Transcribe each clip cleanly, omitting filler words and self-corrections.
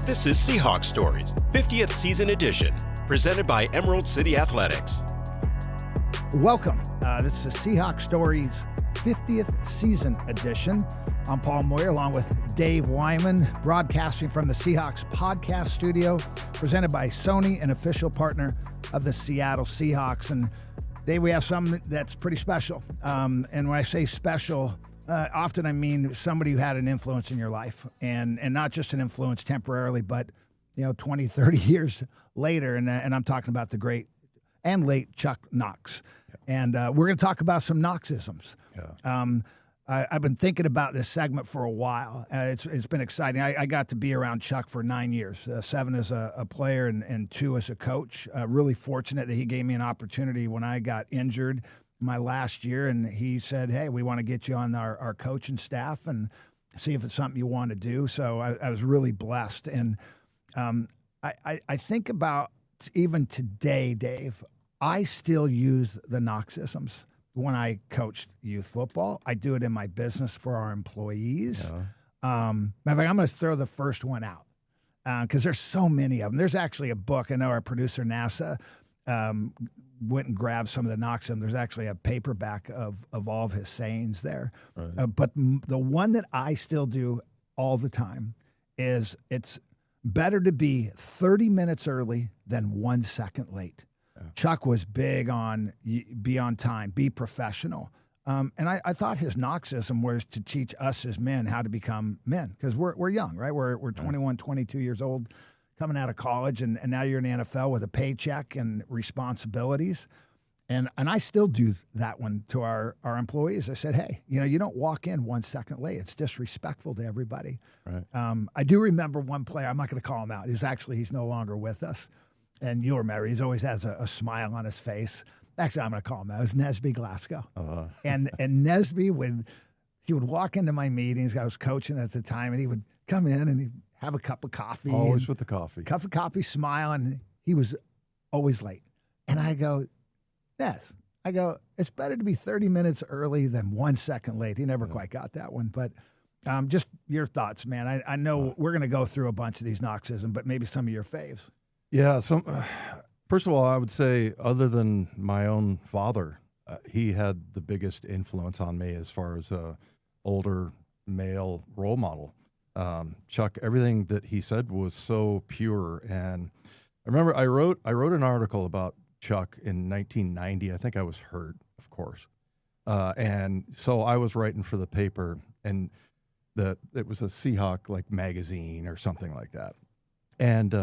This is Seahawks Stories, 50th Season Edition, presented by Emerald City Athletics. Welcome. This is Seahawks Stories, 50th Season Edition. I'm Paul Moyer, along with Dave Wyman, broadcasting from the Seahawks podcast studio, presented by Sony, an official partner of the Seattle Seahawks. And Dave, we have something that's pretty special. And when I say special, often I mean somebody who had an influence in your life, and not just an influence temporarily, but 20, 30 years later. And I'm talking about the great and late Chuck Knox. Yeah. And we're going to talk about some Knoxisms. Yeah. I've been thinking about this segment for a while. It's been exciting. I got to be around Chuck for 9 years, 7 as a player and 2 as a coach. Really fortunate that he gave me an opportunity when I got injured my last year, and he said, hey, we want to get you on our coaching staff and see if it's something you want to do. So I was really blessed. And I think about even today, Dave, I still use the Knoxisms when I coached youth football. I do it in my business for our employees. Yeah. Matter of fact, I'm going to throw the first one out because there's so many of them. There's actually a book. I know our producer, NASA, went and grabbed some of the Knoxisms. There's actually a paperback of all of his sayings there. Right. But the one that I still do all the time is it's better to be 30 minutes early than 1 second late. Yeah. Chuck was big on be on time, be professional. And I thought his Knoxism was to teach us as men how to become men, because we're young, right? We're 21, 22 years old, coming out of college, and now you're in the NFL with a paycheck and responsibilities. And I still do that one to our employees. I said, hey, you don't walk in 1 second late. It's disrespectful to everybody. Right. I do remember one player, I'm not going to call him out. He's no longer with us. And you'll remember, he always has a smile on his face. Actually, I'm going to call him out. It was Nesby Glasgow. Uh-huh. And Nesby, he would walk into my meetings. I was coaching at the time, and he would come in and he'd have a cup of coffee. Always with the coffee. Cup of coffee, smile, and he was always late. And I go, Nes, it's better to be 30 minutes early than 1 second late. He never quite got that one. But just your thoughts, man. I know we're going to go through a bunch of these Knoxisms, but maybe some of your faves. Yeah. First of all, I would say, other than my own father, he had the biggest influence on me as far as a older male role model. Chuck, everything that he said was so pure. And I remember I wrote an article about Chuck in 1990. I think I was hurt, of course. And so I was writing for the paper, and it was a Seahawk magazine or something like that. And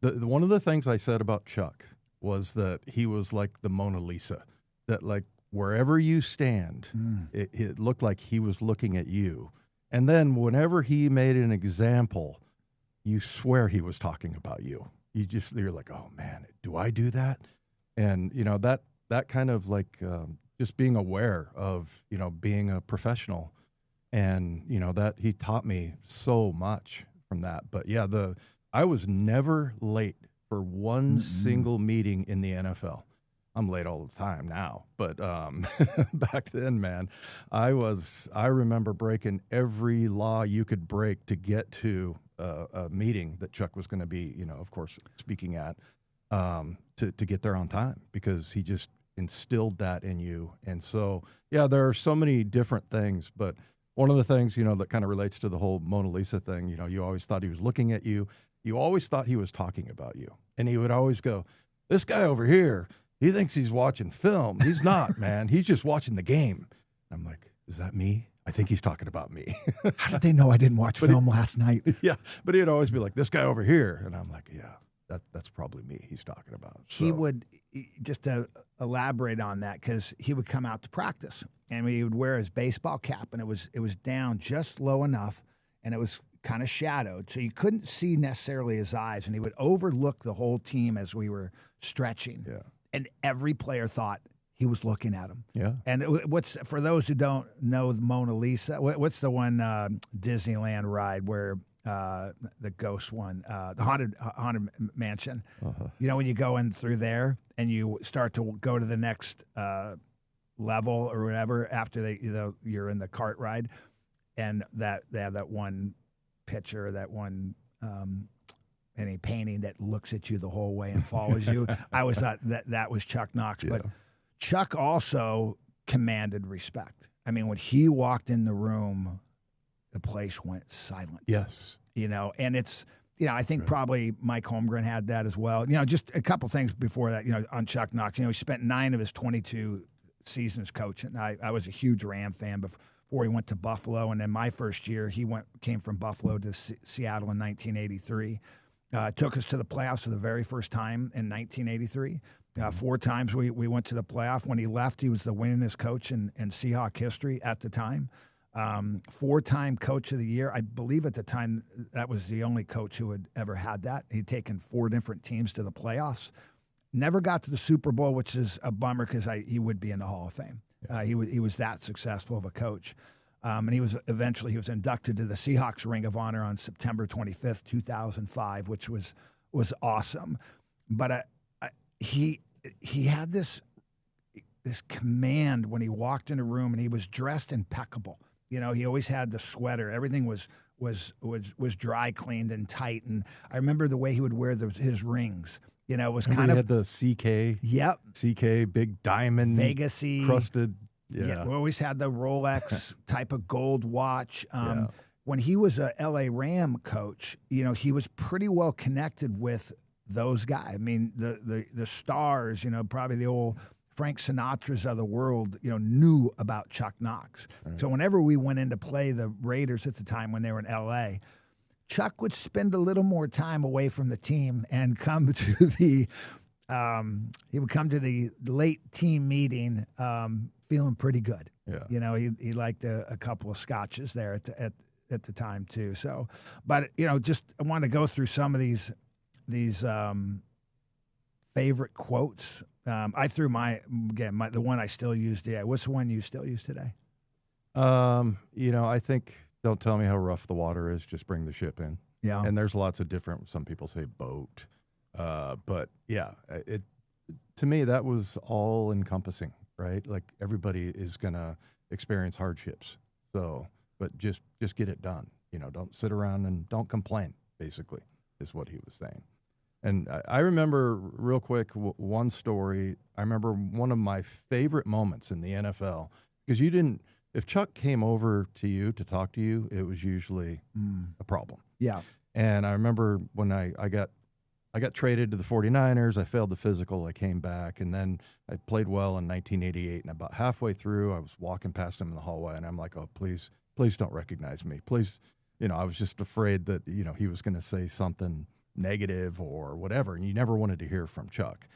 one of the things I said about Chuck was that he was like the Mona Lisa, that wherever you stand, it looked like he was looking at you. And then whenever he made an example, you swear he was talking about you. You're like, oh man, do I do that? And that kind of just being aware of being a professional, and that he taught me so much from that. But yeah, I was never late for one single meeting in the NFL. I'm late all the time now, but back then, man, I remember breaking every law you could break to get to a meeting that Chuck was going to be, of course, speaking at, to get there on time, because he just instilled that in you. And so, yeah, there are so many different things, but one of the things, that kind of relates to the whole Mona Lisa thing, you always thought he was looking at you. You always thought he was talking about you. And he would always go, this guy over here, he thinks he's watching film. He's not, man. He's just watching the game. I'm like, is that me? I think he's talking about me. How did they know I didn't watch film last night? Yeah, but he'd always be like, this guy over here. And I'm like, yeah, that's probably me he's talking about. So. He would, just to elaborate on that, because he would come out to practice, and he would wear his baseball cap, and it was down just low enough, and it was kind of shadowed, so you couldn't see necessarily his eyes, and he would overlook the whole team as we were stretching. Yeah. And every player thought he was looking at him. Yeah. And for those who don't know the Mona Lisa, what's the one Disneyland ride where the ghost one, the haunted mansion? Uh-huh. When you go in through there and you start to go to the next level or whatever after you're in the cart ride, and that they have that one picture, that one any painting that looks at you the whole way and follows you. I always thought that was Chuck Knox. But Chuck also commanded respect. I mean, when he walked in the room, the place went silent. Yes. And it's, I think probably Mike Holmgren had that as well. Just a couple things before that, on Chuck Knox. He spent 9 of his 22 seasons coaching. I was a huge Ram fan before he went to Buffalo. And then my first year, he came from Buffalo to Seattle in 1983. Took us to the playoffs for the very first time in 1983. 4 times we went to the playoff. When he left, he was the winningest coach in Seahawk history at the time. 4-time coach of the year. I believe at the time that was the only coach who had ever had that. He'd taken 4 different teams to the playoffs. Never got to the Super Bowl, which is a bummer because he would be in the Hall of Fame. He was that successful of a coach. And he was inducted to the Seahawks Ring of Honor on September 25th, 2005, which was awesome. But he had this command when he walked in a room, and he was dressed impeccable. He always had the sweater. Everything was dry cleaned and tight. And I remember the way he would wear his rings. It was kind of had the CK. Yep. CK, big diamond, Vegas-y, crusted. Yeah, we always had the Rolex type of gold watch. When he was a LA Ram coach, he was pretty well connected with those guys. I mean, the stars, probably the old Frank Sinatra's of the world, knew about Chuck Knox. Right. So whenever we went in to play the Raiders at the time when they were in LA, Chuck would spend a little more time away from the team and come to the he would come to the late team meeting feeling pretty good. Yeah. He liked a couple of scotches there at the time too. So, but just I want to go through some of these favorite quotes. I threw the one I still use today. What's the one you still use today? I think don't tell me how rough the water is, just bring the ship in. Yeah. And there's lots of different, some people say boat. But yeah, to me, that was all encompassing, right? Like everybody is going to experience hardships. So, but just get it done. Don't sit around and don't complain, basically, is what he was saying. And I remember real quick one story. I remember one of my favorite moments in the NFL, because if Chuck came over to you to talk to you, it was usually a problem. Yeah. And I remember when I got traded to the 49ers, I failed the physical, I came back, and then I played well in 1988. And about halfway through, I was walking past him in the hallway, and I'm like, oh, please don't recognize me. Please, I was just afraid that, he was going to say something negative or whatever, and you never wanted to hear from Chuck.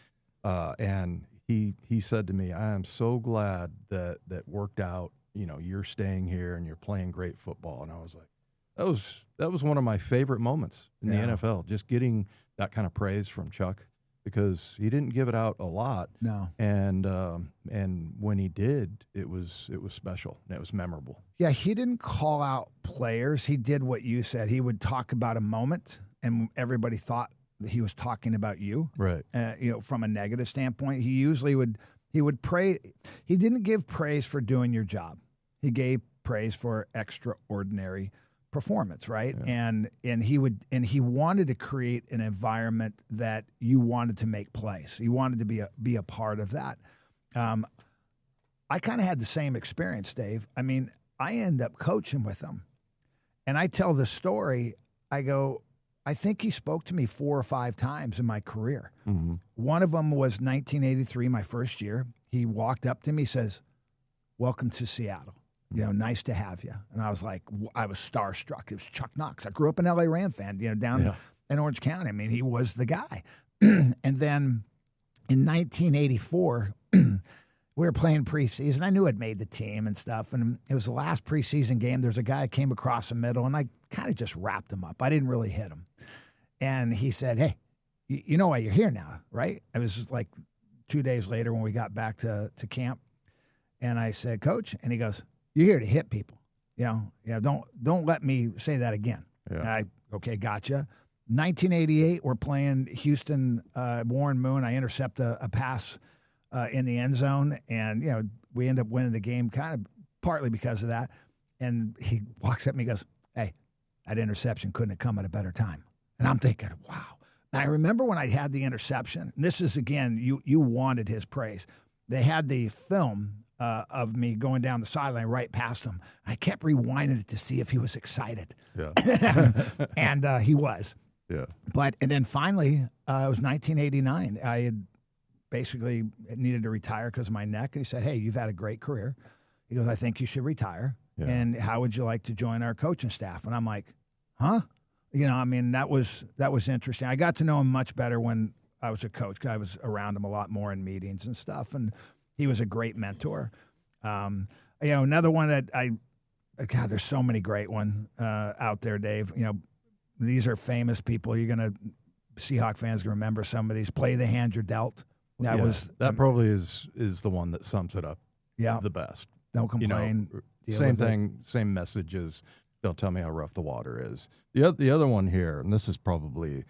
And he said to me, I am so glad that worked out, you're staying here and you're playing great football. And I was like, that was one of my favorite moments in the NFL, just getting that kind of praise from Chuck, because he didn't give it out a lot. No. And when he did, it was special and it was memorable. Yeah, he didn't call out players. He did what you said. He would talk about a moment, and everybody thought that he was talking about you. Right. From a negative standpoint, he usually would pray. He didn't give praise for doing your job. He gave praise for extraordinary performance, right? Yeah. And he wanted to create an environment that you wanted to make plays. He wanted to be a part of that. I kind of had the same experience, Dave. I mean, I end up coaching with him, and I tell the story. I go, I think he spoke to me 4 or 5 times in my career. Mm-hmm. One of them was 1983, my first year. He walked up to me, says, "Welcome to Seattle. Nice to have you." And I was like, I was starstruck. It was Chuck Knox. I grew up an LA Ram fan, down in Orange County. I mean, he was the guy. And then in 1984, we were playing preseason. I knew I'd made the team and stuff. And it was the last preseason game. There's a guy that came across the middle, and I kind of just wrapped him up. I didn't really hit him. And he said, "Hey, you know why you're here now, right?" It was just like 2 days later when we got back to camp. And I said, "Coach," and he goes, "You're here to hit people. Don't let me say that again." Yeah. And okay, gotcha. 1988, we're playing Houston, Warren Moon. I intercept a pass in the end zone, and we end up winning the game, kind of partly because of that. And he walks up and he goes, "Hey, that interception couldn't have come at a better time." And I'm thinking, wow. And I remember when I had the interception, and this is, again, you wanted his praise. They had the film of me going down the sideline right past him. I kept rewinding it to see if he was excited. Yeah. And he was. Yeah. And then finally, it was 1989. I had basically needed to retire because of my neck. And he said, hey, you've had a great career. He goes, I think you should retire. Yeah. And how would you like to join our coaching staff? And I'm like, huh? That was interesting. I got to know him much better when I was a coach. I was around him a lot more in meetings and stuff. And he was a great mentor. Another one that God, there's so many great ones out there, Dave. These are famous people. Seahawk fans can remember some of these. Play the hand you're dealt. That probably is the one that sums it up. Yeah, the best. Don't complain. Same thing. Same message as don't tell me how rough the water is. The other one here, and this is probably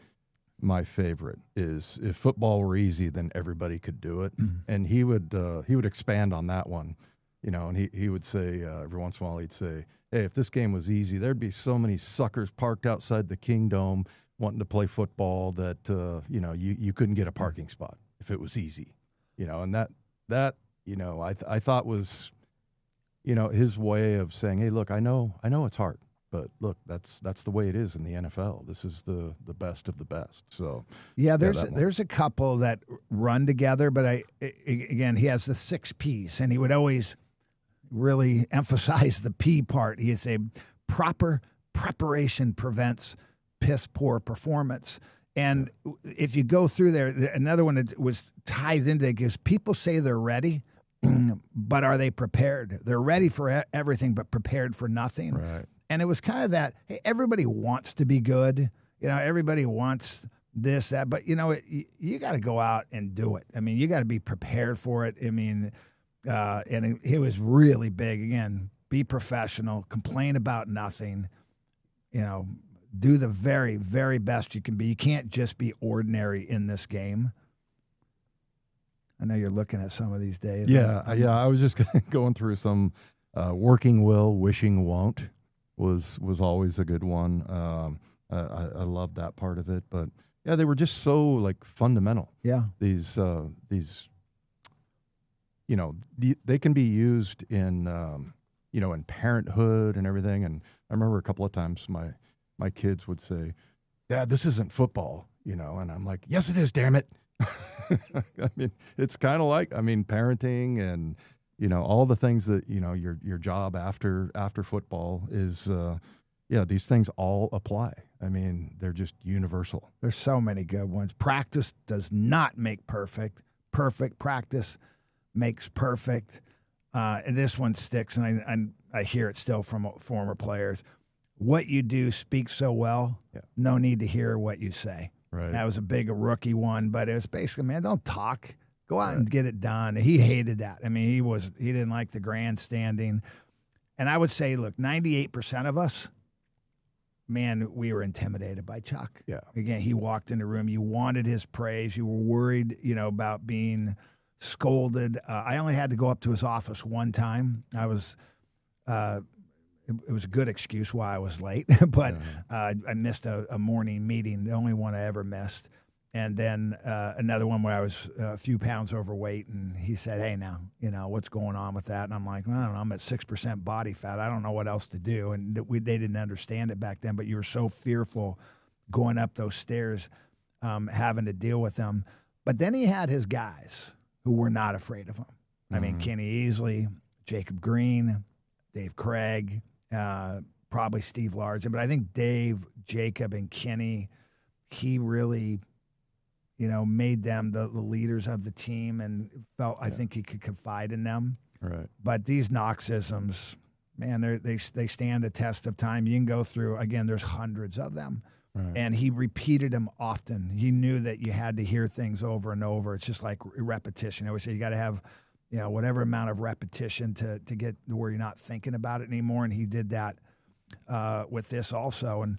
my favorite, is if football were easy, then everybody could do it. Mm-hmm. And he would expand on that one, and he would say every once in a while he'd say, hey, if this game was easy, there'd be so many suckers parked outside the Kingdome wanting to play football that you couldn't get a parking spot if it was easy, and that I thought was his way of saying, hey, look, I know it's hard, but look, that's the way it is in the NFL. This is the best of the best. So there's a couple that run together, but again, he has the 6 P's, and he would always really emphasize the P part. He'd say proper preparation prevents piss poor performance. And if you go through there, another one that was tied into it is people say they're ready, but are they prepared? They're ready for everything, but prepared for nothing. Right. And it was kind of that, hey, everybody wants to be good. Everybody wants this, that, but you got to go out and do it. I mean, you got to be prepared for it. I mean, and it was really big. Again, be professional, complain about nothing, do the very, very best you can be. You can't just be ordinary in this game. I know you're looking at some of these days. Yeah. I was just going through some working will, wishing won't was always a good one. I love that part of it. But, yeah, they were just so, fundamental. Yeah. These they can be used in, in parenthood and everything. And I remember a couple of times my kids would say, Dad, this isn't football, and I'm like, yes, it is, damn it. I mean, it's kind of parenting and, all the things that, your job after football is, these things all apply. I mean, they're just universal. There's so many good ones. Practice does not make perfect. Perfect practice makes perfect. And this one sticks, and I hear it still from former players. What you do speaks so well, no need to hear what you say. Right. That was a big rookie one, but it was basically, man, don't talk. Go out and get it done. He hated that. I mean, he didn't like the grandstanding. And I would say, look, 98% of us, man, we were intimidated by Chuck. Yeah. Again, he walked in the room. You wanted his praise. You were worried, about being scolded. I only had to go up to his office one time. I was it was a good excuse why I was late, but I missed a morning meeting, the only one I ever missed. And then another one where I was a few pounds overweight, and he said, hey, now, what's going on with that? And I'm like, well, I don't know, I'm at 6% body fat. I don't know what else to do. And they didn't understand it back then, but you were so fearful going up those stairs, having to deal with them. But then he had his guys who were not afraid of him. I mean, Kenny Easley, Jacob Green, Dave Craig, probably Steve Largent. But I think Dave, Jacob, and Kenny, he really, made them the leaders of the team and felt I think he could confide in them. Right. But these Knoxisms, man, they stand a test of time. You can go through, again, there's hundreds of them. Right. And he repeated them often. He knew that you had to hear things over and over. It's just like repetition. I always say you got to have, whatever amount of repetition to get to where you're not thinking about it anymore. And he did that with this also. And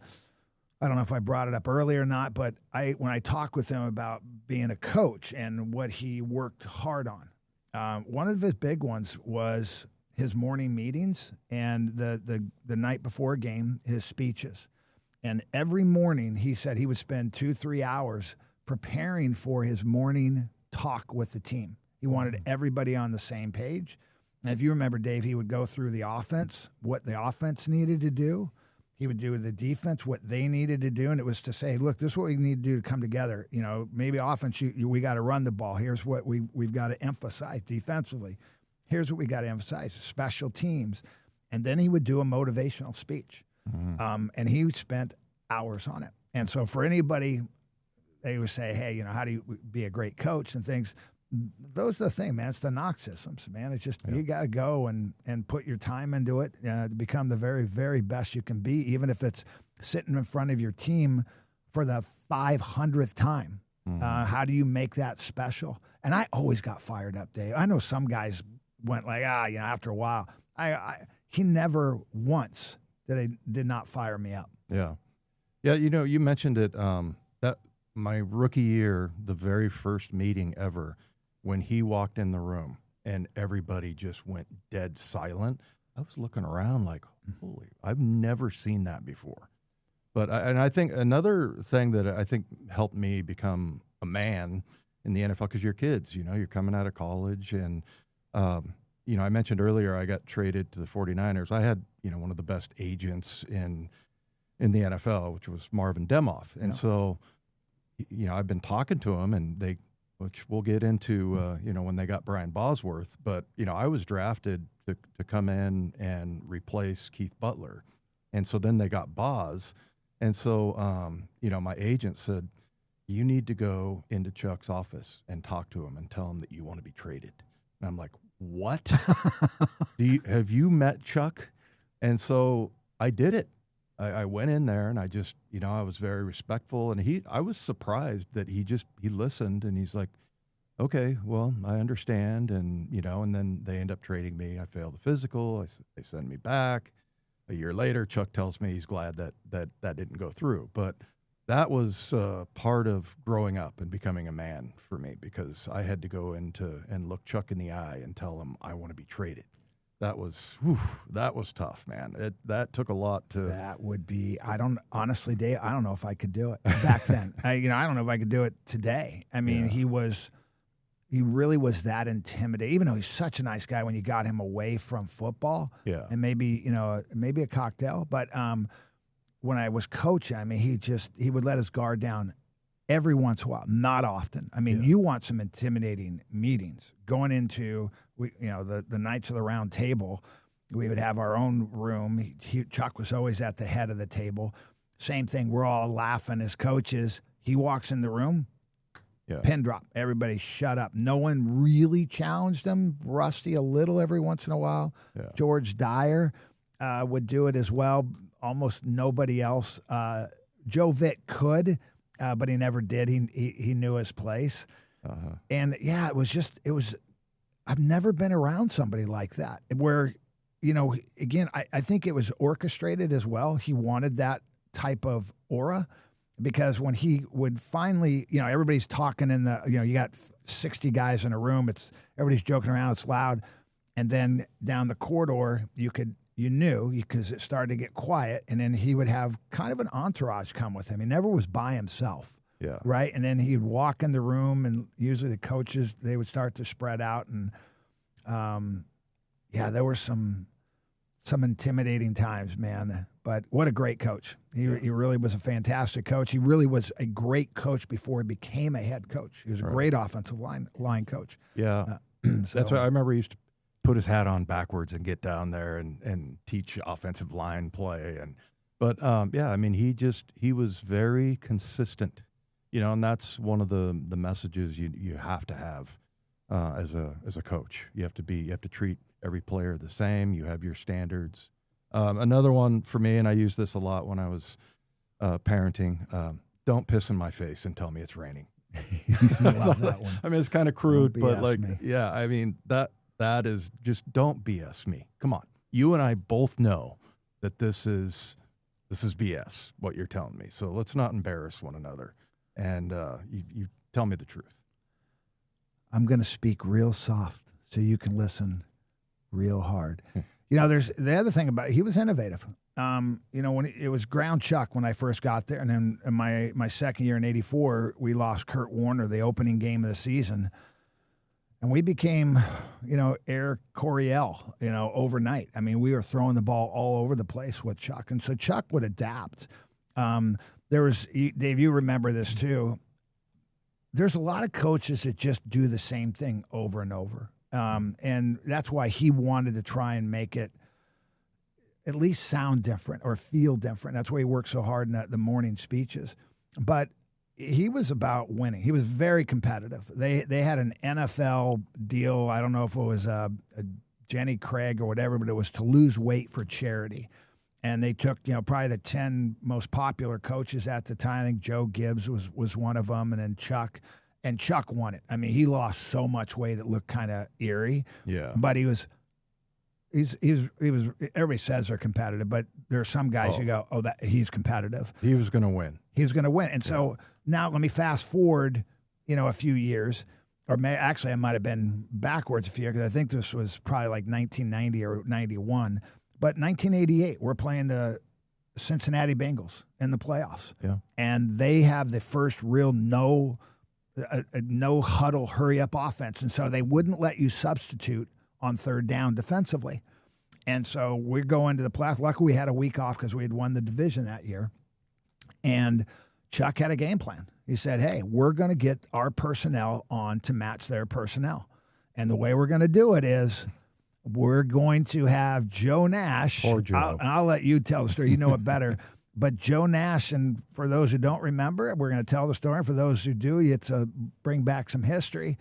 I don't know if I brought it up earlier or not, but when I talked with him about being a coach and what he worked hard on, one of his big ones was his morning meetings and the night before a game, his speeches. And every morning, he said he would spend 2-3 hours preparing for his morning talk with the team. He wanted everybody on the same page. And if you remember, Dave, he would go through the offense, what the offense needed to do. He would do with the defense what they needed to do, and it was to say, look, this is what we need to do to come together. You know, maybe offense, we got to run the ball. Here's what we've got to emphasize defensively. Here's what we got to emphasize, special teams. And then he would do a motivational speech. And he spent hours on it. And so for anybody, they would say, hey, you know, how do you be a great coach and things? Those are the thing, man. It's the Knoxisms, man. It's just you got to go and put your time into it to become the very, very best you can be, even if it's sitting in front of your team for the 500th time. How do you make that special? And I always got fired up, Dave. I know some guys went like, you know, after a while. He never once did not fire me up. Yeah. Yeah, you know, you mentioned it, that my rookie year, the very first meeting ever, when he walked in the room and everybody just went dead silent, I was looking around like, holy, I've never seen that before. But I think another thing that I think helped me become a man in the NFL, because you're kids, you know, you're coming out of college. And, you know, I mentioned earlier I got traded to the 49ers. I had, you know, one of the best agents in the NFL, which was Marvin Demoff. And so, you know, I've been talking to him, and which we'll get into, you know, when they got Brian Bosworth. But, you know, I was drafted to come in and replace Keith Butler. And so then they got Boz. And so, you know, my agent said, you need to go into Chuck's office and talk to him and tell him that you want to be traded. And I'm like, what? Have you met Chuck? And so I did it. I went in there, and I just, you know, I was very respectful, and I was surprised that he listened, and he's like, okay, well, I understand. And, you know, and then they end up trading me. I failed the physical. They send me back. A year later, Chuck tells me he's glad that didn't go through. But that was part of growing up and becoming a man for me, because I had to go into and look Chuck in the eye and tell him I want to be traded. That was tough, man. That took a lot to. That would be. Honestly, Dave, I don't know if I could do it back then. I don't know if I could do it today. I mean, he really was that intimidating. Even though he's such a nice guy, when you got him away from football, and maybe a cocktail. But when I was coaching, I mean, he would let his guard down every once in a while, not often. I mean, you want some intimidating meetings going into, the nights of the round table. We would have our own room. Chuck was always at the head of the table. Same thing. We're all laughing as coaches. He walks in the room, pin drop. Everybody shut up. No one really challenged him. Rusty a little every once in a while. Yeah. George Dyer would do it as well. Almost nobody else. Joe Vitt could. But he never did. He knew his place. And, it was I've never been around somebody like that where, again, I think it was orchestrated as well. He wanted that type of aura, because when he would finally, everybody's talking in the, you got 60 guys in a room. Everybody's joking around. It's loud. And then down the corridor, you knew, because it started to get quiet, and then he would have kind of an entourage come with him. He never was by himself, right? And then he'd walk in the room, and usually the coaches, they would start to spread out, and there were some intimidating times, man. But what a great coach! He really was a fantastic coach. He really was a great coach before he became a head coach. He was a great offensive line coach. Yeah, that's what I remember. He used to put his hat on backwards and get down there and teach offensive line play. But I mean, he was very consistent, and that's one of the messages you have to have as a coach. You have to treat every player the same. You have your standards. Another one for me, and I use this a lot when I was parenting, don't piss in my face and tell me it's raining. Love that one. I mean, it's kind of crude, but me. I mean, that is just, don't BS me. Come on. You and I both know that this is BS, what you're telling me. So let's not embarrass one another. And you tell me the truth. I'm going to speak real soft so you can listen real hard. there's the other thing about it, he was innovative. When it was ground chuck when I first got there, and then in my second year in '84, we lost Kurt Warner, the opening game of the season, and we became, Air Coryell, overnight. I mean, we were throwing the ball all over the place with Chuck, and so Chuck would adapt. There was, Dave, you remember this too. There's a lot of coaches that just do the same thing over and over. And that's why he wanted to try and make it at least sound different or feel different. That's why he worked so hard in the morning speeches. But he was about winning. He was very competitive. They had an NFL deal. I don't know if it was a Jenny Craig or whatever, but it was to lose weight for charity. And they took, probably the 10 most popular coaches at the time. I think Joe Gibbs was one of them, and then Chuck. And Chuck won it. I mean, he lost so much weight it looked kind of eerie. Yeah. But he was. Everybody says they're competitive, but there are some guys who go, that he's competitive. He was going to win. He was going to win. And so now let me fast forward, a few years, or actually I might have been backwards a few years, because I think this was probably like 1990 or 91. But 1988, we're playing the Cincinnati Bengals in the playoffs. Yeah. And they have the first real no huddle, hurry up offense. And so they wouldn't let you substitute on third down defensively. And so we're going to the playoffs. Luckily, we had a week off because we had won the division that year. And Chuck had a game plan. He said, hey, we're going to get our personnel on to match their personnel. And the way we're going to do it is we're going to have Joe Nash. Poor Joe. I'll let you tell the story. You know it better. But Joe Nash, and for those who don't remember, we're going to tell the story. For those who do, it's bring back some history.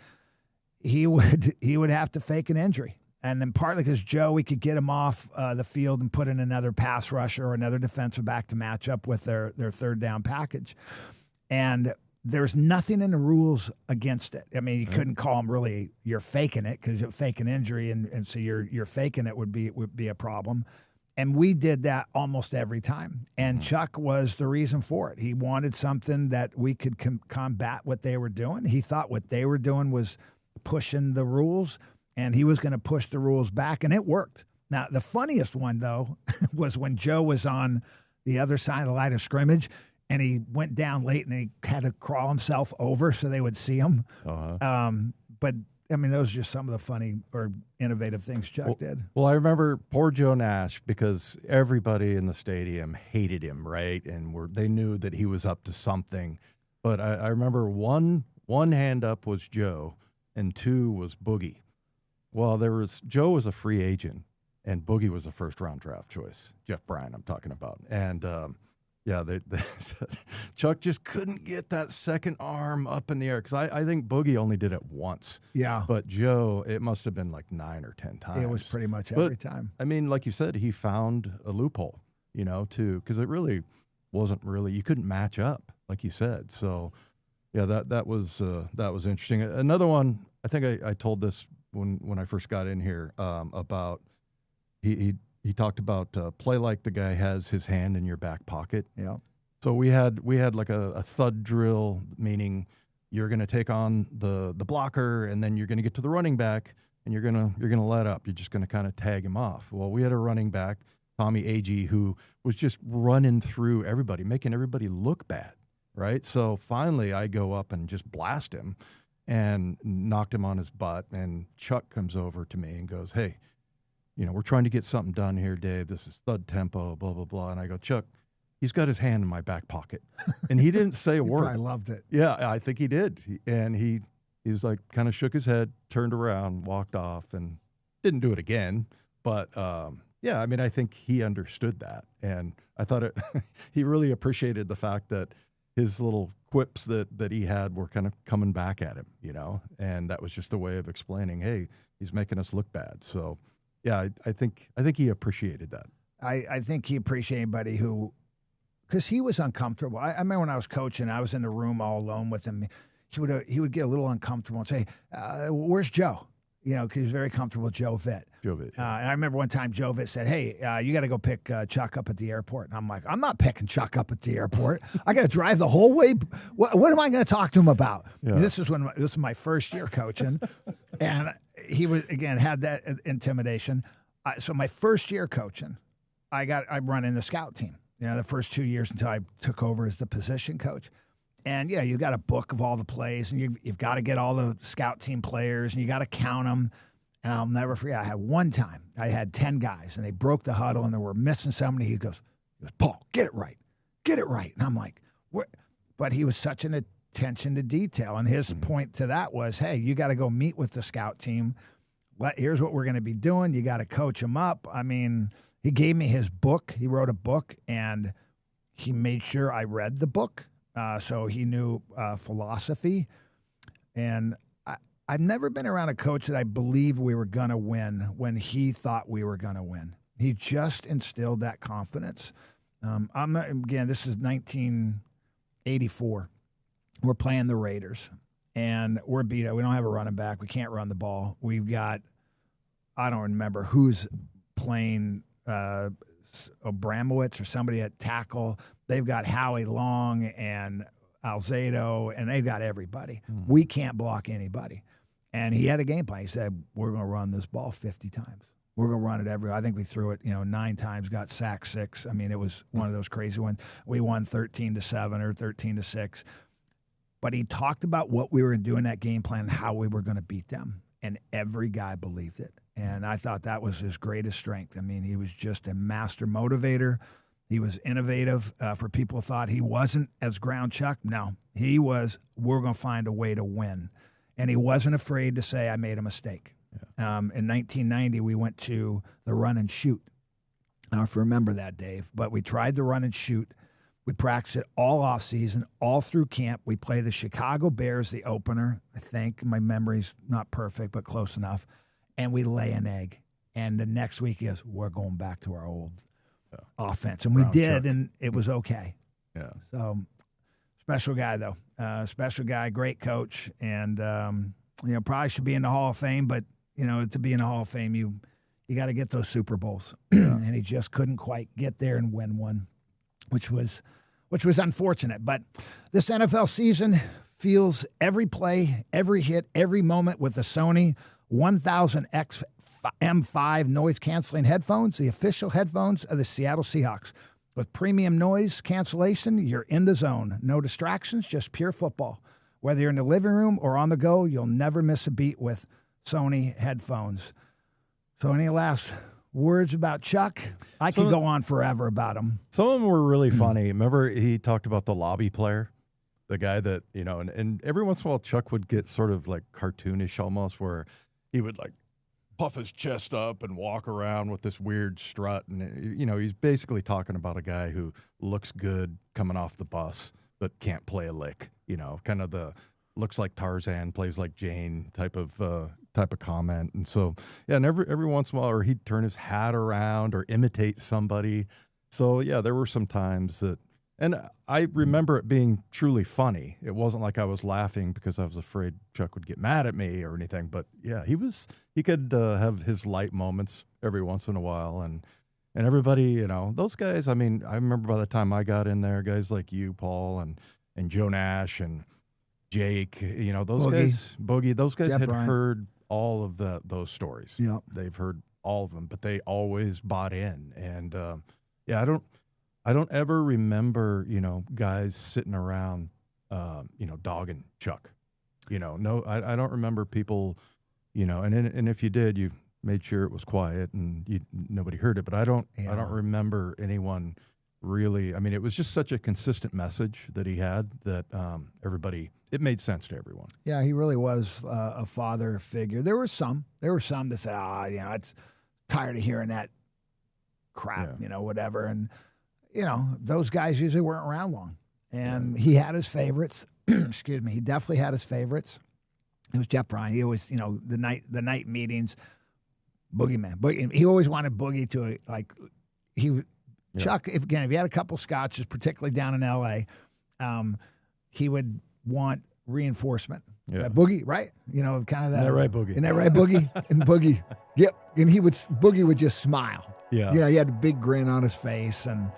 He would have to fake an injury. And then partly because Joe, we could get him off the field and put in another pass rusher or another defensive back to match up with their third down package. And there's nothing in the rules against it. I mean, you couldn't call him really, you're faking it, because you're faking injury, and so you're faking it would be a problem. And we did that almost every time. And Chuck was the reason for it. He wanted something that we could combat what they were doing. He thought what they were doing was pushing the rules, and he was going to push the rules back, and it worked. Now, the funniest one, though, was when Joe was on the other side of the line of scrimmage, and he went down late, and he had to crawl himself over so they would see him. But I mean, those are just some of the funny or innovative things Chuck did. Well, I remember poor Joe Nash, because everybody in the stadium hated him, right? And they knew that he was up to something. But I remember one hand up was Joe, and two was Boogie. Well, Joe was a free agent, and Boogie was a first-round draft choice. Jeff Bryan, I'm talking about. And they said Chuck just couldn't get that second arm up in the air, because I think Boogie only did it once. Yeah. But Joe, it must have been like 9 or 10 times. It was pretty much every time. I mean, like you said, he found a loophole, because it really wasn't you couldn't match up, like you said. So, yeah, that was interesting. Another one, I think I told this when I first got in here, about he talked about play like the guy has his hand in your back pocket. Yeah. So we had like a thud drill, meaning you're going to take on the blocker, and then you're going to get to the running back, and you're going to let up. You're just going to kind of tag him off. Well, we had a running back, Tommy Agee, who was just running through everybody, making everybody look bad, right? So finally I go up and just blast him and knocked him on his butt, and Chuck comes over to me and goes, hey, we're trying to get something done here, Dave. This is thud tempo, blah, blah, blah. And I go, Chuck, he's got his hand in my back pocket. And he didn't say a word. I loved it. Yeah, I think he did. And he was like, kind of shook his head, turned around, walked off, and didn't do it again. But, yeah, I mean, I think he understood that. And I thought he really appreciated the fact that his little quips that he had were kind of coming back at him, and that was just a way of explaining, hey, he's making us look bad. So, yeah, I think he appreciated that. I think he appreciated anybody who, because he was uncomfortable. I remember when I was coaching, I was in the room all alone with him. He would get a little uncomfortable and say, where's Joe? Because he was very comfortable with Joe Vitt. Joe Vitt. Yeah. And I remember one time Joe Vitt said, hey, you got to go pick Chuck up at the airport. And I'm like, I'm not picking Chuck up at the airport. I got to drive the whole way. What am I going to talk to him about? Yeah. This was my first year coaching. And he was, again, had that intimidation. So my first year coaching, I'm running the scout team. The first 2 years until I took over as the position coach. And, you got a book of all the plays, and you've got to get all the scout team players, and you got to count them. And I'll never forget, I had one time, I had 10 guys, and they broke the huddle, and they were missing somebody. He goes, Paul, get it right. Get it right. And I'm like, what? But he was such an attention to detail. And his point to that was, hey, you got to go meet with the scout team. Here's what we're going to be doing. You got to coach them up. I mean, he gave me his book. He wrote a book, and he made sure I read the book. So he knew philosophy. And I've never been around a coach that I believed we were going to win when he thought we were going to win. He just instilled that confidence. This is 1984. We're playing the Raiders, and we're beat up. We don't have a running back. We can't run the ball. We've got, I don't remember who's playing, Abramowitz or somebody at tackle. They've got Howie Long and Alzado, and they've got everybody. We can't block anybody. And he had a game plan. He said, we're going to run this ball 50 times. We're going to run it I think we threw it, 9 times, got sacked 6. I mean, it was one of those crazy ones. We won 13-7 or 13-6. But he talked about what we were going to do in that game plan and how we were going to beat them. And every guy believed it. And I thought that was his greatest strength. I mean, he was just a master motivator. He was innovative. For people who thought he wasn't as ground chuck, no. He was, we're going to find a way to win. And he wasn't afraid to say, I made a mistake. Yeah. In 1990, we went to the run and shoot. I don't know if you remember that, Dave, but we tried the run and shoot. We practiced it all off season, all through camp. We played the Chicago Bears, the opener, I think. My memory's not perfect, but close enough. And we lay an egg. And the next week is, we're going back to our old offense. And we did, and it was okay. Yeah. So special guy, though. Special guy, great coach. And, probably should be in the Hall of Fame. But, to be in the Hall of Fame, you got to get those Super Bowls. And he just couldn't quite get there and win one, which was unfortunate. But this NFL season feels every play, every hit, every moment with the Sony 1000X M5 noise-canceling headphones, the official headphones of the Seattle Seahawks. With premium noise cancellation, you're in the zone. No distractions, just pure football. Whether you're in the living room or on the go, you'll never miss a beat with Sony headphones. So any last words about Chuck? I could go on forever about him. Some of them were really funny. Remember he talked about the lobby player, the guy that, and every once in a while Chuck would get sort of like cartoonish almost, where he would like puff his chest up and walk around with this weird strut. And, he's basically talking about a guy who looks good coming off the bus, but can't play a lick, kind of the looks like Tarzan, plays like Jane type of comment. And so, yeah, and every once in a while, or he'd turn his hat around or imitate somebody. So, yeah, there were some times that, and I remember it being truly funny. It wasn't like I was laughing because I was afraid Chuck would get mad at me or anything. But, yeah, he could have his light moments every once in a while. And everybody, those guys, I mean, I remember by the time I got in there, guys like you, Paul, and Joe Nash and Jake, those guys, Boogie, those guys Jeff had Bryant. heard all of those stories. Yep. They've heard all of them, but they always bought in. And, I don't ever remember, guys sitting around, dogging Chuck. No, I don't remember people, and if you did, you made sure it was quiet and nobody heard it. But I don't remember anyone really. I mean, it was just such a consistent message that he had that it made sense to everyone. Yeah, he really was a father figure. There were some that said, it's tired of hearing that crap, whatever. And, those guys usually weren't around long. And he had his favorites. Excuse me. He definitely had his favorites. It was Jeff Bryant. He always, the night meetings, Boogeyman. He always wanted Boogie to, Chuck, if you had a couple scotches, particularly down in L.A., he would want reinforcement. Yeah. Boogie, right? Kind of that. Isn't that right, Boogie? Isn't that right, Boogie? And Boogie, yep. And Boogie would just smile. Yeah. He had a big grin on his face, and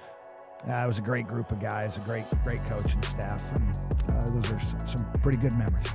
it was a great group of guys, a great coaching staff, and those are some pretty good memories.